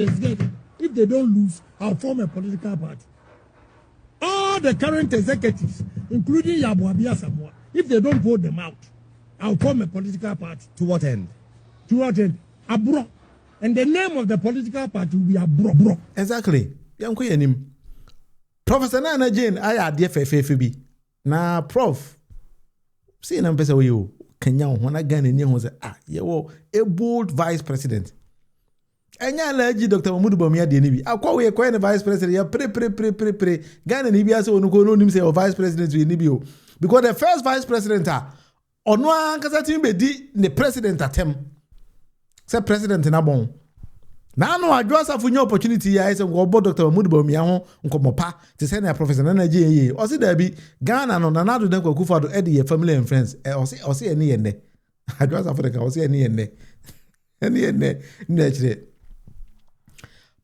If they don't lose, I'll form a political party. All the current executives, including Yabuabia Samoa, if they don't vote them out, I'll form a political party. To what end? To what end? Abro. And the name of the political party will be Abro. Exactly. Professor Naana Jane, I had DFFFB. Na prof. See na mpesa we Kenya when I gan ni ho say a bold vice president. Enya laji Dr. Mahmoud Bawumia de ni bi. Akwa we kwa vice president ya pre. Ghana ni bi ase onuko no nim say vice president we ni bi o. Because the first vice president ono ankasa tin be di the president atem. Say president na bon. Na no adwo asafo nya opportunity ya ise ngo Dr. Mahmoud Bawumia ho nkomopa te say na professor Naana Jane o se da bi Ghana no na nado den kwakufa do e de family and friends o se eni yende adwo asafo de ka o se eni yende na chire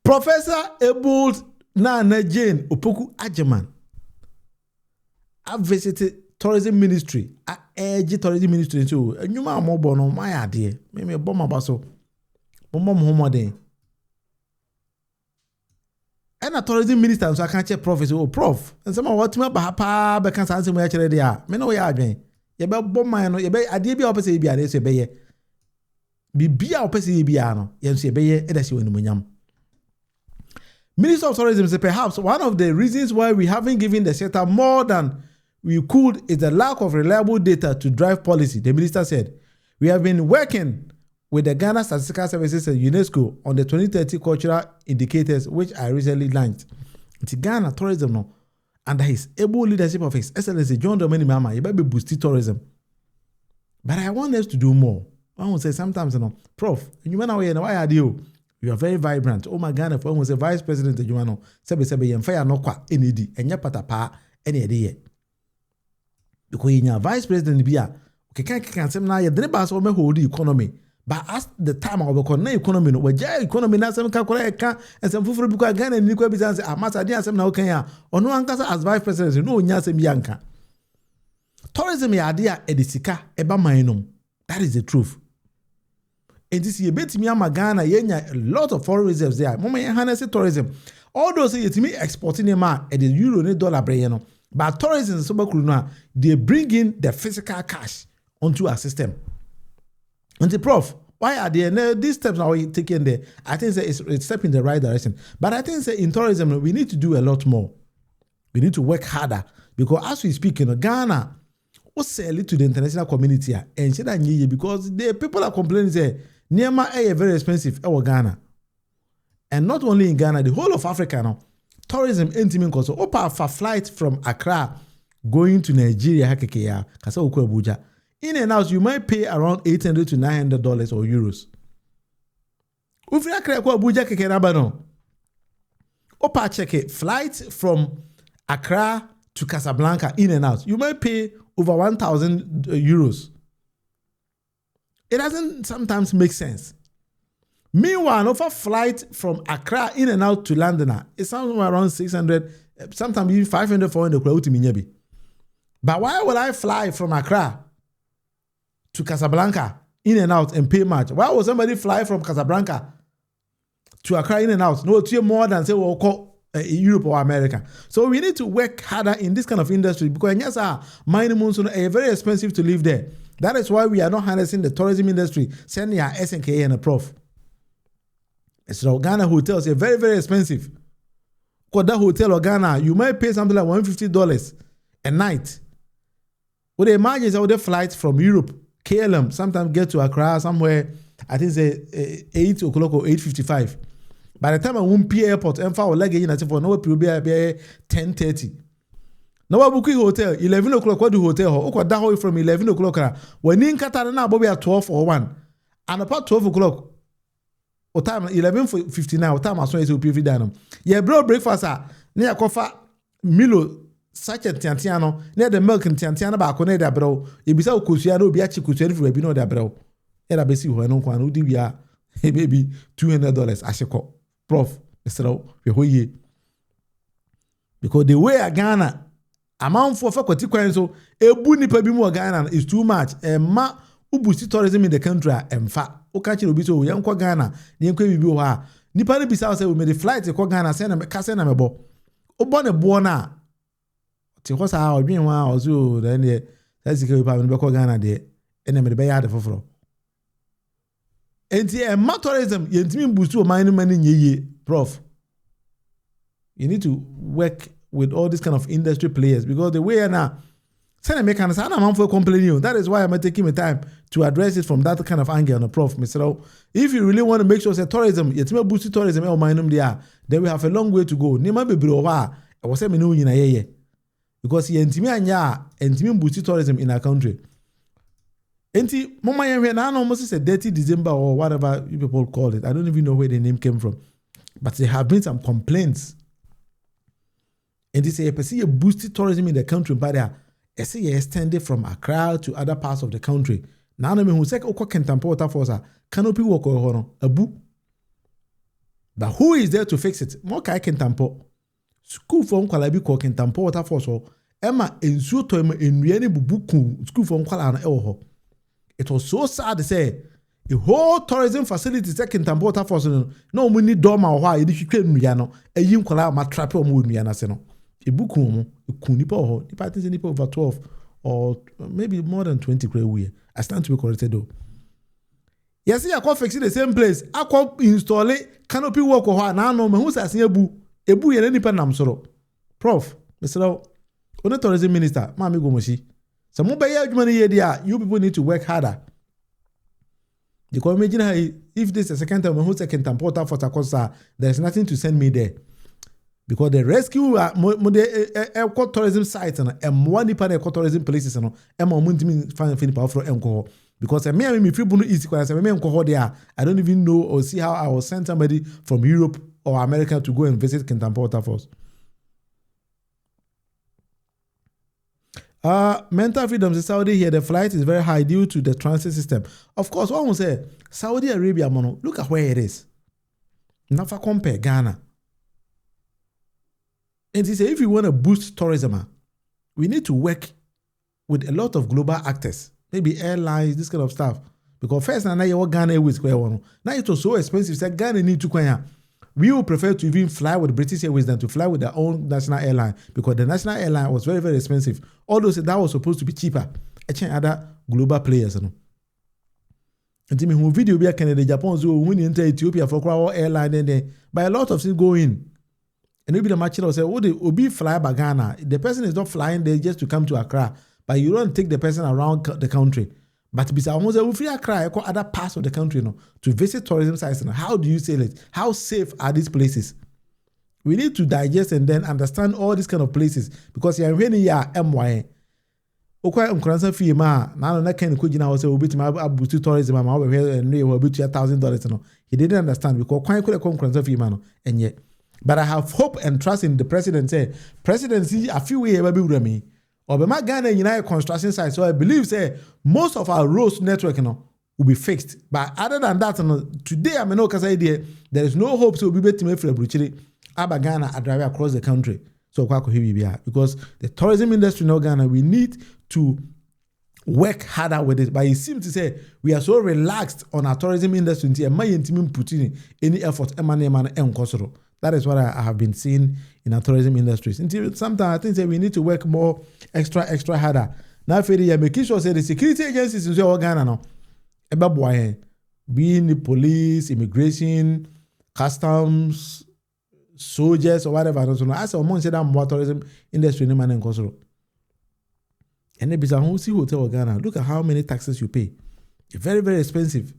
Professor Naana Jane Opoku Ajeman I visited tourism ministry tourism ministry too nyuma amobo no my ade me bo mabaso bombo homoden and a tourism minister so I can't check professor prof and some what me ba pa be kan sanse mo ya kire dia me no ya adwen ye be bom man no ye be ade bia opese bia na so be ye bibia opese bia no ye so be ye e da si wonu monyam. Minister of Tourism said perhaps one of the reasons why we haven't given the sector more than we could is the lack of reliable data to drive policy. The minister said, we have been working with the Ghana Statistical Services and UNESCO on the 2030 cultural indicators, which I recently launched. It's Ghana tourism no, under his able leadership of His Excellency John Dramani Mahama, you better boost tourism. But I want us to do more. I want to say sometimes, Prof, you know why are you? You are very vibrant. Oh my Ghana, for almost a vice president, you know, sebe yemfaya no kwa enedi, enya patapa eni ediye. Because you vice president biya, okay, say na ye dreba so me hold the economy. But as the time of the economy no, we economy na some kakora eka, and some fufuru because Ghana ni kwa bizanse amasa dia some na okanya. Ono ankasa as vice president no nya sem yanka. Tourism ya dia edisika eba mainum. That is the truth. And this year, betimi ama Ghana, yenya a lot of foreign reserves there. Mama harness tourism. All those say me exporting them at the euro ne dollar brayeno. But tourism so back they bring in the physical cash onto our system. And the prof, why are there these steps are we taking there? I think it's a step in the right direction. But I think in tourism we need to do a lot more. We need to work harder because as we speak, Ghana will sell it to the international community and because the people are complaining say Niema very expensive Ghana. And not only in Ghana, the whole of Africa now. Tourism intimate cost. Opa for flight from Accra going to Nigeria hakekeya kasa uko Abuja. In and out you might pay around $800 to $900 or euros. Ufri Accra ko Abuja keke na no. Opa check it flight from Accra to Casablanca in and out. You might pay over 1,000 euros. It doesn't sometimes make sense. Meanwhile, over flight from Accra in and out to London, it's somewhere around 600, sometimes even 500, 400. But why would I fly from Accra to Casablanca in and out and pay much? Why would somebody fly from Casablanca to Accra in and out? No, it's more than say we'll call Europe or America. So we need to work harder in this kind of industry because yes, mining monsoon are very expensive to live there. That is why we are not harnessing the tourism industry, sending our SNK and a prof. So Ghana hotels are very, very expensive. Because that hotel or Ghana, you might pay something like $150 a night. What they imagine is how the flights from Europe, KLM, sometimes get to Accra somewhere, I think say 8 o'clock or 8:55. By the time I won't pay airport, I'm far luggage in for no will be 10:30. Now I book hotel 11 o'clock. What do hotel? Or that from 11 o'clock. When in Qatar now, Bobby at 12 or 1, and about 12 o'clock. Or time 11:59. Time I saw it to PV Danum. Yeah, bro, breakfast. Near Kofa Milo, such a Tiantiano, near the milk and Tiantiana Bacone da bro. You be so Cusiano, Biachi Cusian for Bino da bro. And I be see who I know who do we are. Hey, baby, $200. I should call Prof. So, because the way I Ghana. Amount for faculty so a bunny pebimu Ghana is too much. And ma ubusi tourism in the country and fa. Okachi Lobito, Yanko Ghana, Yanko Bibuha, Nipa ni bisa say we made the flight ko Ghana say na ka say na mebo. Obo ne bo na. Ti ko sa odwen wa ozo then dey say we pa me be ko Ghana dey. Ene me be ya de foforo. Enti tourism yentimi mbusu o man mani nyeye prof. You need to work with all these kind of industry players because the way now send a mechanic and I'm for complaining. That is why I'm taking my time to address it from that kind of angle on the prof. Mr. If you really want to make sure that tourism, yetimi boost tourism or minum there, then we have a long way to go. Nima be browa. I was saying no in a because yentimi anya yentimi boost tourism in our country. Enti mama yenwe na almost a dirty December or whatever you people call it. I don't even know where the name came from. But there have been some complaints. And they say a boosted tourism in the country, but they say extended from Accra to other parts of the country. Now I mean who say oko kentampo water force canopy work or abu. But who is there to fix it? More kai kentampo. School for kwalabi ko kentampo water force or Emma ensuo to enwiane bubuku school for kwala na ewo. It was so sad to say the whole tourism facility is taking water force no we need dorm or why you nwiya no eyi kwala ma trap o mu nwiya na se no. Ebuku mu ekunipa ho nipa think nipa over 12 or maybe more than 20 we. I stand to be corrected though. Yes, I call fix the same place. I call install it canopy work or na no me hu say ebu ye nipa nam soro. Prof, Mr. One tourism minister, Mami Gomoshi. So mo be ya adwuma ye dia, you people need to work harder. Because imagine if this is the second time who second time porter for Takosa, there is nothing to send me there. Because the rescue eco tourism sites and one nipa eco tourism places and find for alcohol. Because me free bunu easy because me enko there. I don't even know or see how I will send somebody from Europe or America to go and visit Kintampo Waterfalls. Mental freedoms in Saudi here, the flight is very high due to the transit system. Of course, one will say, Saudi Arabia, mono, look at where it is. Never compare Ghana. And he said, if you want to boost tourism, we need to work with a lot of global actors, maybe airlines, this kind of stuff. Because first, now you Ghana Airways, now it was so expensive, so Ghana need to go. We would prefer to even fly with British Airways than to fly with their own national airline because the national airline was very, very expensive. Although that was supposed to be cheaper. Other global players. And the video be Canada, Japan, so when you enter Ethiopia for our airline, then by a lot of things go in. And maybe the match will say, oh, they will be fly by Ghana. The person is not flying there just to come to Accra, but you don't take the person around the country. But besides, almost we free Accra, other parts of the country, to visit tourism sites. How do you say it? How safe are these places? We need to digest and then understand all these kind of places because you're really MY. Okay, I'm fee ma. Now na can could you say obi to boost tourism ma over here and we will be $1,000. He didn't understand because quite could come fee man and yet. But I have hope and trust in the president. Say presidency a few years maybe with me. Or be my Ghana United construction site. So I believe say most of our roads network will be fixed. But other than that, today I'm no idea. There is no hope to be better to for Bruchiri. Aba Ghana are driving across the country. So because the tourism industry in Ghana, we need to work harder with it. But it seems to say we are so relaxed on our tourism industry until my intimate putting any effort That is what I have been seeing in our tourism industries. Until sometimes I think that we need to work more extra harder. Now, for the making sure that the security agencies in Ghana now, being the police, immigration, customs, soldiers, or whatever. I saw someone say that more tourism industry in man Kosoro. And then who see hotel Ghana. Look at how many taxes you pay. It's very, very expensive.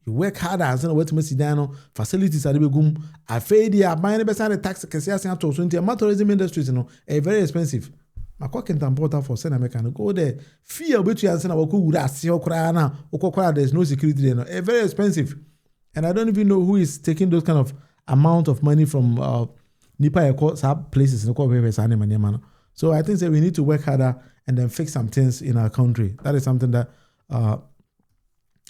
You work harder as an wet Messidano, facilities are the gum. I fade the buying the tax to 20 tourism industries, very expensive. My cock and importer for Senate American go there. Fear which you answer our cool Krana, Okokra, there's no security there. Very expensive. And I don't even know who is taking those kind of amount of money from Nipa places in the. So I think that we need to work harder and then fix some things in our country. That is something that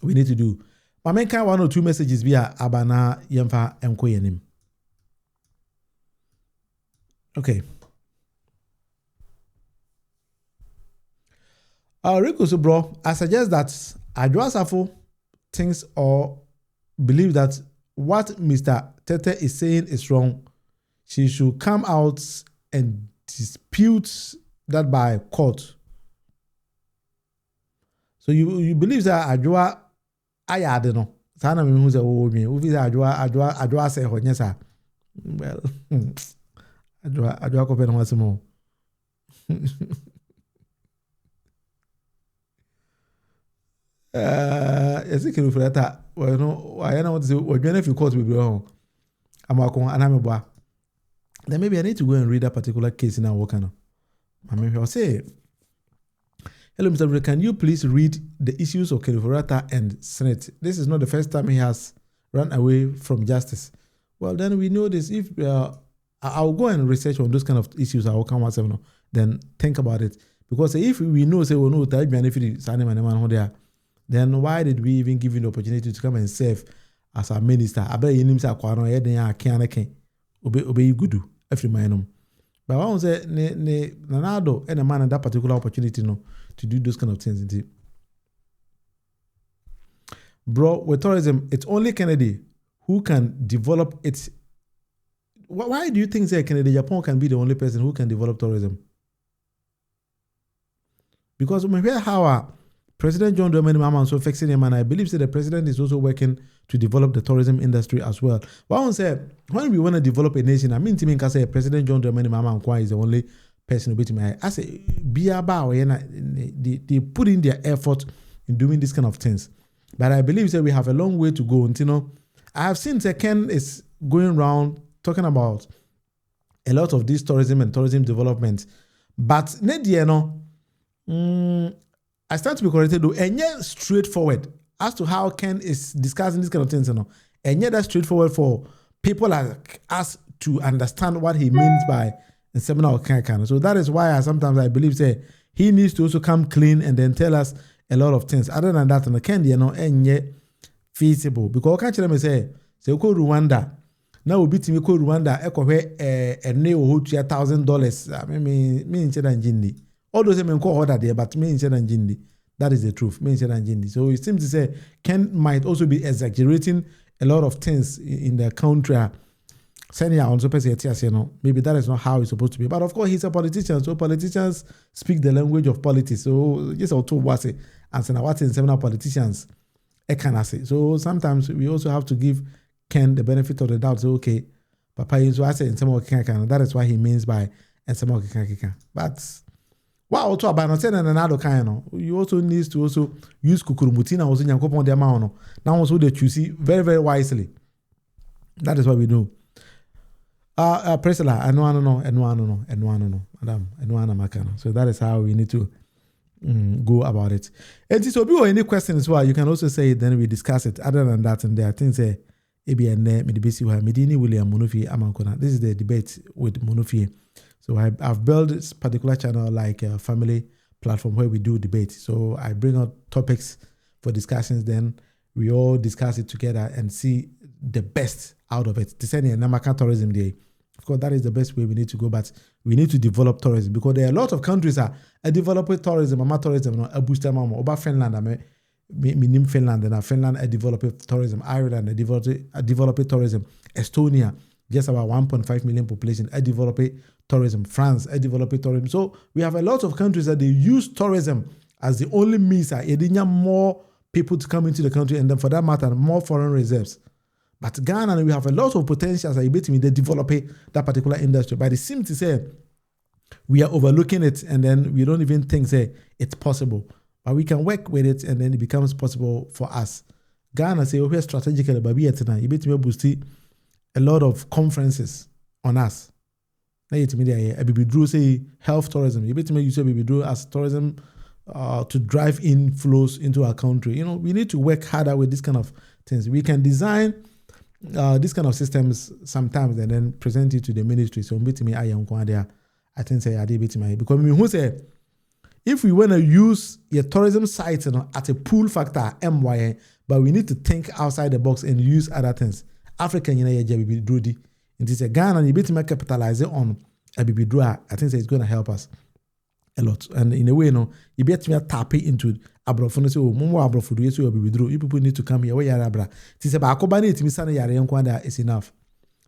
we need to do. I make one or two messages via Abana Yemfa Mkoyenim. Okay. Rico so bro, I suggest that Adwa Safo thinks or believe that what Mr. Tete is saying is wrong, she should come out and dispute that by court. So you believe that Adwoa ayade no? Sana me who say oh me. Who is Adwoa say ho nyesa? Well, Adwoa ko pen what's more. Yes, you can refer that. Well, no, I know what to say. Well, if you court will be wrong. Then maybe I need to go and read that particular case in our work. Maybe I'll say, hello, Mr. Bray, can you please read the issues of Keriforata and Senate? This is not the first time he has run away from justice. Well, then we know this. If I'll go and research on those kind of issues, I will come out then think about it. Because if we know, say, we know that benefit then why did we even give you the opportunity to come and serve as a minister? I bet you need to acquire no can't obey good every man. But I want to say, Nanado and a man in that particular opportunity to do those kind of things. Bro, with tourism, it's only Kennedy who can develop it. Why do you think that Kennedy Japan can be the only person who can develop tourism? Because we hear how President John Dramani Mahama so fixing him, and I believe that the president is also working to develop the tourism industry as well. But I want to say, when we want to develop a nation, I mean, to me, say President John Dramani Mahama is the only person who beat me. I say, they put in their effort in doing this kind of things. But I believe that we have a long way to go. And, I have seen that Ken is going around talking about a lot of this tourism and tourism development. But, I stand to be corrected though, and yet straightforward as to how Ken is discussing these kind of things, and yet that's straightforward for people like us to understand what he means by a seminar or kind. So that is why sometimes I believe say he needs to also come clean and then tell us a lot of things. Other than that, Ken, and yet feasible because I can't say go Rwanda. Now we beat me go Rwanda. Echo where a new $1,000. I mean, me in Chedangindi. All those men call order there, but me in Jindi. That is the truth. Me in Jindi. So it seems to say Ken might also be exaggerating a lot of things in the country. Maybe that is not how it's supposed to be. But of course, he's a politician, so politicians speak the language of politics. So just I'll talk what say and say what in several politicians can say. So sometimes we also have to give Ken the benefit of the doubt. So okay, Papa, so I say in some that is what he means by and some but wow, also about not saying another kind. You also need to also use kukurumutina also nyankopon de ma. Now also they choose very very wisely. That is what we do. Presela, Madam, so that is how we need to go about it. And so, if you have any questions, well, you can also say it. Then we discuss it. Other than that, and there are things say, William Munufie Amankona. This is the debate with Munufie. So I've built this particular channel like a family platform where we do debate. So I bring out topics for discussions, then we all discuss it together and see the best out of it. Descending and Namaka Tourism Day. Of course, that is the best way we need to go, but we need to develop tourism because there are a lot of countries that are developing tourism, a booster mama, over Finland, Finland, and Finland developing tourism, Ireland developing tourism, Estonia, just about 1.5 million population, developing tourism, France, developing tourism. So we have a lot of countries that they use tourism as the only means of more people to come into the country, and then for that matter, more foreign reserves. But Ghana, we have a lot of potential as I bet me they develop that particular industry. But it seems to say we are overlooking it, and then we don't even think say it's possible. But we can work with it, and then it becomes possible for us. Ghana say we're strategically, but we tonight. You bet me boost a lot of conferences on us. Now you tell me that we drew say health tourism. You bet me you say we drew as tourism to drive in flows into our country. You know, we need to work harder with this kind of things. We can design this kind of systems sometimes and then present it to the ministry. So I think say because who say if we want to use your tourism sites at a pull factor MY, but we need to think outside the box and use other things. African be drudi. It is a Ghana you bet me capitalize on a baby draw. I think it's going to help us a lot. And in a way, you bet me tap into Abrofo say, oh, Momo Abrofo, you so you people need to come here. Where you are, it is about Kobani, it is enough.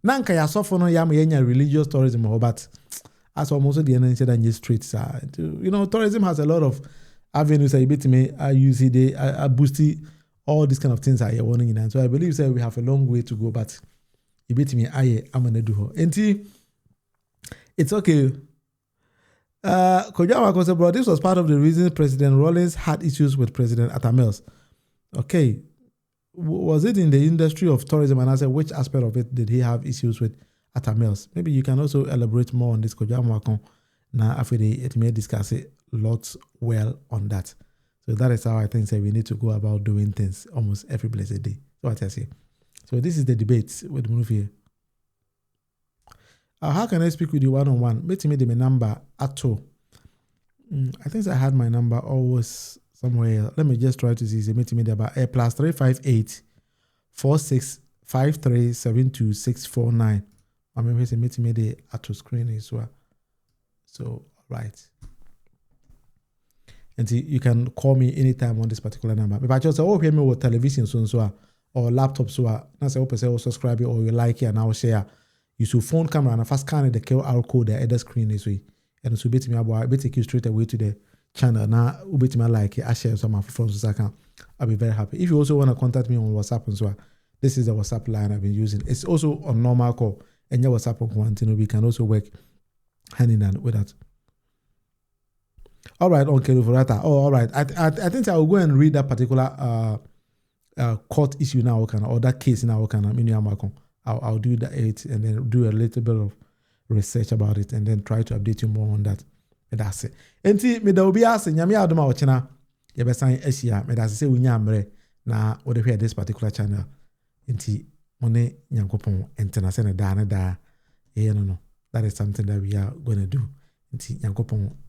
Nanka ya sofo no yam yenya religious tourism, but as almost the end said that straight side. You know, tourism has a lot of avenues. I bet me I use it, I boost it, all these kind of things are warning in. So I believe that we have a long way to go, but you bet me I'm gonna do her. And it's okay. Kojama said, bro, this was part of the reason President Rawlings had issues with President Atta Mills. Okay. Was it in the industry of tourism? And I said, which aspect of it did he have issues with Atta Mills? Maybe you can also elaborate more on this. Now, after it may discuss it lots well on that. So that is how I think we need to go about doing things almost every blessed day. So what I say. So this is the debate with Munufie. How can I speak with you one-on-one? Meet me my number at all. I think I had my number always somewhere. Let me just try to see. Meet me there about +358 4653 72649. I mean, meet me there at the screen as well. So, right. And you can call me anytime on this particular number. If I just say, hear me with television so or laptop so I say, subscribe or you like it and I'll share. Use your phone camera and first scan the QR code there at the screen this way. And so bet me about take you straight away to the channel. Now bet me like it, I share some of my friends so I'll be very happy. If you also want to contact me on WhatsApp and so on, this is the WhatsApp line I've been using. It's also on normal call. And your WhatsApp on we can also work hand in hand with that. All right, okay, Ruforata. Oh, all right. I think I will go and read that particular court issue now, or that case now, I'll do that and then do a little bit of research about it and then try to update you more on that. And that's it. Enti me da obi ase nyame adoma ochena ye besan asia me da se unya amre na wo de hwe this particular channel. Enti mone nyankopon entena se ne da ne da no. That is something that we are going to do. Enti nyankopon